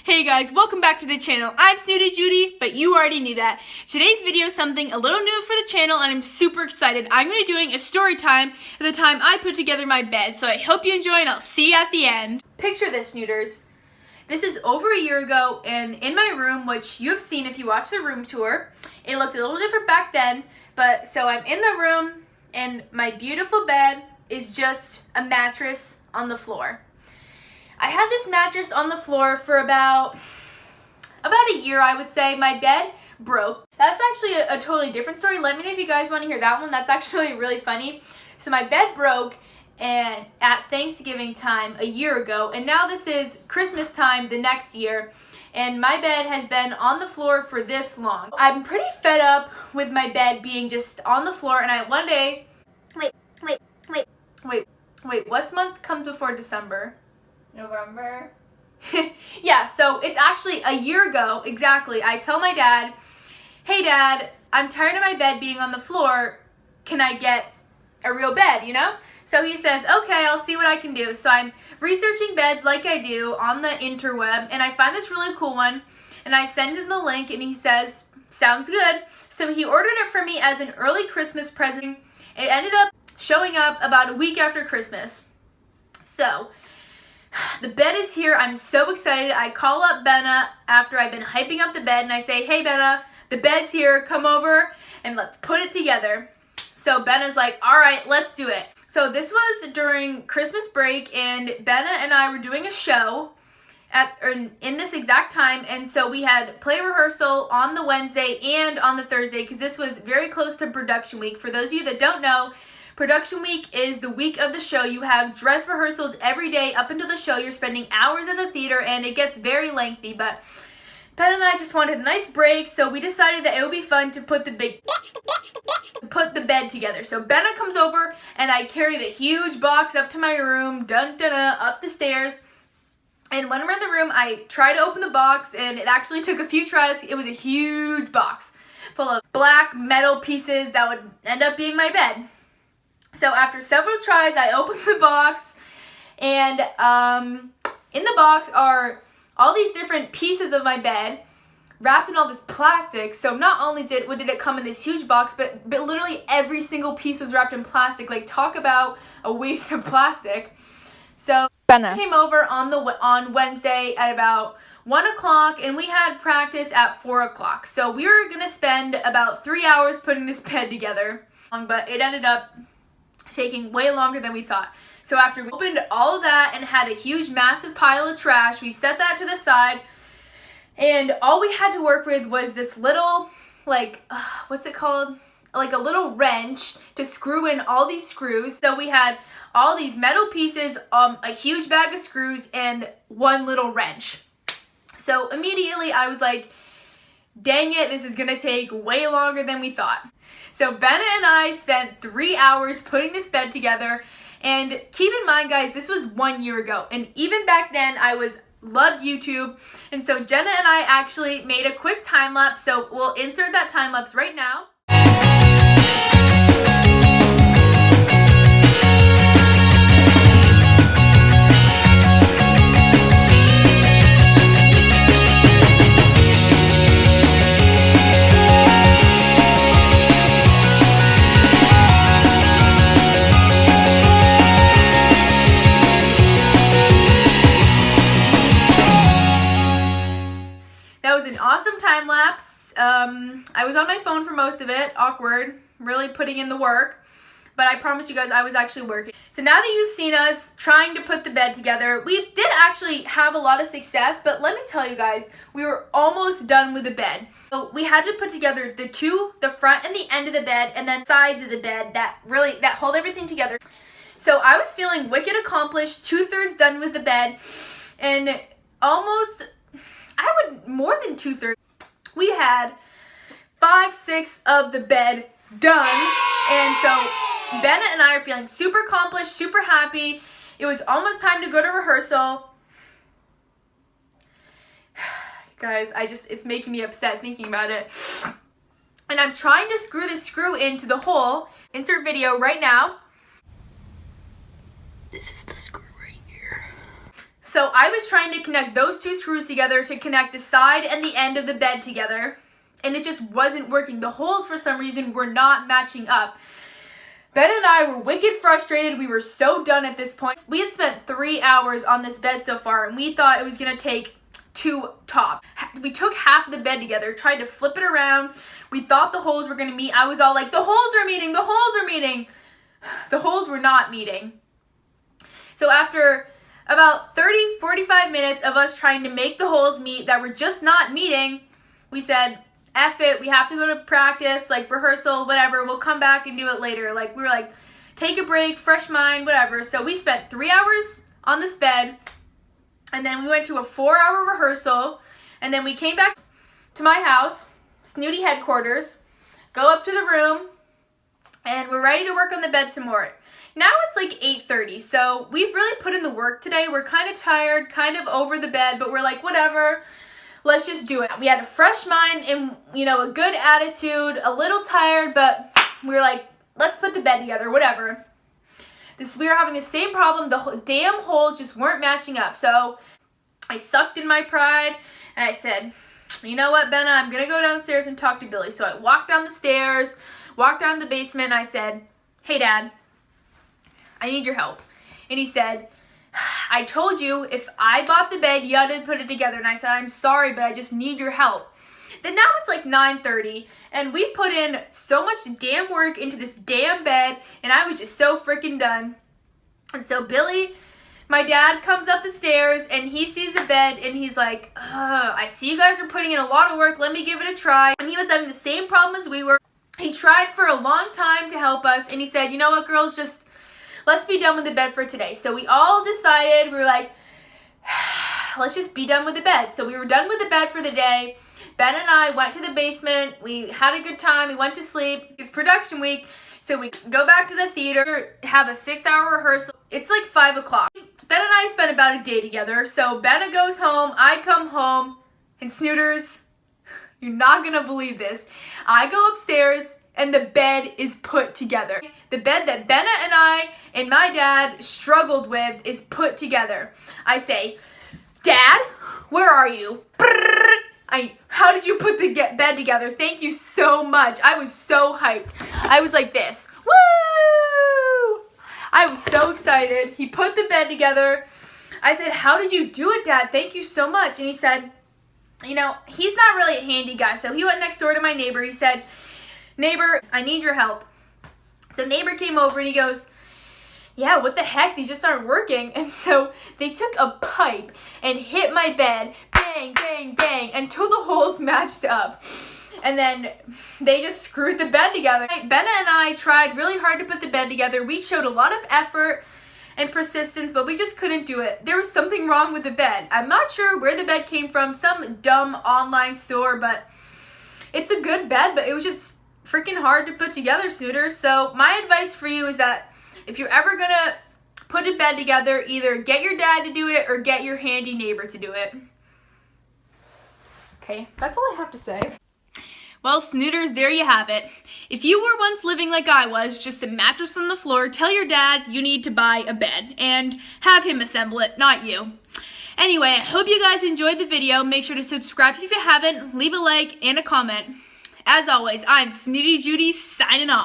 Hey guys, welcome back to the channel. I'm Snoody Judy, but you already knew that. Today's video is something a little new for the channel and I'm super excited. I'm going to be doing a story time at the time I put together my bed, so I hope you enjoy and I'll see you at the end. Picture this, Snooters. This is over a year ago and in my room, which you have seen if you watch the room tour. It looked a little different back then, but so I'm in the room and my beautiful bed is just a mattress on the floor. I had this mattress on the floor for about a year, I would say. My bed broke. That's actually a totally different story. Let me know if you guys want to hear that one. That's actually really funny. So my bed broke and at Thanksgiving time a year ago, and now this is Christmas time the next year, and my bed has been on the floor for this long. I'm pretty fed up with my bed being just on the floor, and one day... Wait, what's month comes before December? November. Yeah, so it's actually a year ago, exactly. I tell my dad, hey Dad, I'm tired of my bed being on the floor. Can I get a real bed, you know? So he says, okay, I'll see what I can do. So I'm researching beds like I do on the interweb, and I find this really cool one, and I send him the link, and he says, sounds good. So he ordered it for me as an early Christmas present. It ended up showing up about a week after Christmas. So the bed is here. I'm so excited. I call up Benna after I've been hyping up the bed and I say, hey Benna, the bed's here. Come over and let's put it together. So Benna's like, all right, let's do it. So this was during Christmas break and Benna and I were doing a show in this exact time, and so we had play rehearsal on the Wednesday and on the Thursday because this was very close to production week. For those of you that don't know, production week is the week of the show. You have dress rehearsals every day up until the show. You're spending hours at the theater and it gets very lengthy, but Ben and I just wanted a nice break, so we decided that it would be fun to put the bed together. So Benna comes over and I carry the huge box up to my room, up the stairs. And when we're in the room, I try to open the box and it actually took a few tries. It was a huge box full of black metal pieces that would end up being my bed. So after several tries, I opened the box, and in the box are all these different pieces of my bed wrapped in all this plastic. So not only did it come in this huge box, but literally every single piece was wrapped in plastic. Like, talk about a waste of plastic. So Benna came over on Wednesday at about 1 o'clock, and we had practice at 4 o'clock. So we were gonna spend about 3 hours putting this bed together, but it ended up taking way longer than we thought. So after we opened all of that and had a huge massive pile of trash, we set that to the side, and all we had to work with was this little, what's it called? Like a little wrench to screw in all these screws. So we had all these metal pieces, a huge bag of screws, and one little wrench. So immediately I was like, dang it, this is gonna take way longer than we thought. So Benna and I spent 3 hours putting this bed together, and keep in mind guys, this was 1 year ago, and even back then I loved YouTube, and so Jenna and I actually made a quick time lapse, so we'll insert that time lapse right now. That was an awesome time lapse. I was on my phone for most of it. Awkward, really putting in the work. But I promise you guys I was actually working. So now that you've seen us trying to put the bed together, we did actually have a lot of success, but let me tell you guys, we were almost done with the bed. So we had to put together the front and the end of the bed, and then sides of the bed that hold everything together. So I was feeling wicked accomplished, 2/3 done with the bed, and more than 2/3. We had 5/6 of the bed done, and so Benna and I are feeling super accomplished, super happy. It was almost time to go to rehearsal. Guys, it's making me upset thinking about it. And I'm trying to screw this screw into the hole. Insert video right now. This is the screw right here. So I was trying to connect those two screws together to connect the side and the end of the bed together, and it just wasn't working. The holes, for some reason, were not matching up. Ben and I were wicked frustrated. We were so done at this point. We had spent 3 hours on this bed so far, and we thought it was gonna take 2 top. We took half of the bed together, tried to flip it around. We thought the holes were gonna meet. I was all like, the holes are meeting, the holes are meeting. The holes were not meeting. So after about 30, 45 minutes of us trying to make the holes meet that were just not meeting, we said, F it, we have to go to practice, like rehearsal, whatever, we'll come back and do it later. Like, we were like, take a break, fresh mind, whatever. So we spent 3 hours on this bed, and then we went to a 4-hour rehearsal, and then we came back to my house, Snoody headquarters, go up to the room, and we're ready to work on the bed some more. Now it's like 8:30, so we've really put in the work today. We're kind of tired, kind of over the bed, but we're like, whatever. Let's just do it. We had a fresh mind and, you know, a good attitude, a little tired, but we were like, let's put the bed together, whatever. We were having the same problem. The damn holes just weren't matching up. So I sucked in my pride and I said, you know what, Benna, I'm going to go downstairs and talk to Billy. So I walked down the stairs, walked down to the basement, and I said, hey, Dad, I need your help. And he said, I told you if I bought the bed, you had to put it together. And I said, I'm sorry, but I just need your help. Then now it's like 9:30, and we put in so much damn work into this damn bed, and I was just so freaking done. And so Billy, my dad, comes up the stairs, and he sees the bed, and he's like, I see you guys are putting in a lot of work. Let me give it a try. And he was having the same problem as we were. He tried for a long time to help us, and he said, you know what, girls, just let's be done with the bed for today. So we all decided, we were like, let's just be done with the bed. So we were done with the bed for the day. Ben and I went to the basement. We had a good time. We went to sleep. It's production week. So we go back to the theater, have a 6-hour rehearsal. It's like 5 o'clock. Ben and I spent about a day together. So Benna goes home, I come home, and Snooters, you're not gonna believe this. I go upstairs, and the bed is put together. The bed that Benna and I and my dad struggled with is put together. I say, Dad, where are you? How did you put the bed together? Thank you so much. I was so hyped. I was like this. Woo! I was so excited. He put the bed together. I said, how did you do it, Dad? Thank you so much. And he said, you know, he's not really a handy guy. So he went next door to my neighbor. He said, neighbor, I need your help. So neighbor came over and he goes, yeah, what the heck? These just aren't working. And so they took a pipe and hit my bed, bang, bang, bang, until the holes matched up. And then they just screwed the bed together. Benna and I tried really hard to put the bed together. We showed a lot of effort and persistence, but we just couldn't do it. There was something wrong with the bed. I'm not sure where the bed came from, some dumb online store, but it's a good bed, but it was just freaking hard to put together, Snooters. So my advice for you is that if you're ever gonna put a bed together, either get your dad to do it or get your handy neighbor to do it. Okay, that's all I have to say. Well, Snooters, there you have it. If you were once living like I was, just a mattress on the floor, tell your dad you need to buy a bed and have him assemble it, not you. Anyway, I hope you guys enjoyed the video. Make sure to subscribe if you haven't, leave a like and a comment. As always, I'm Snoody Judy signing off.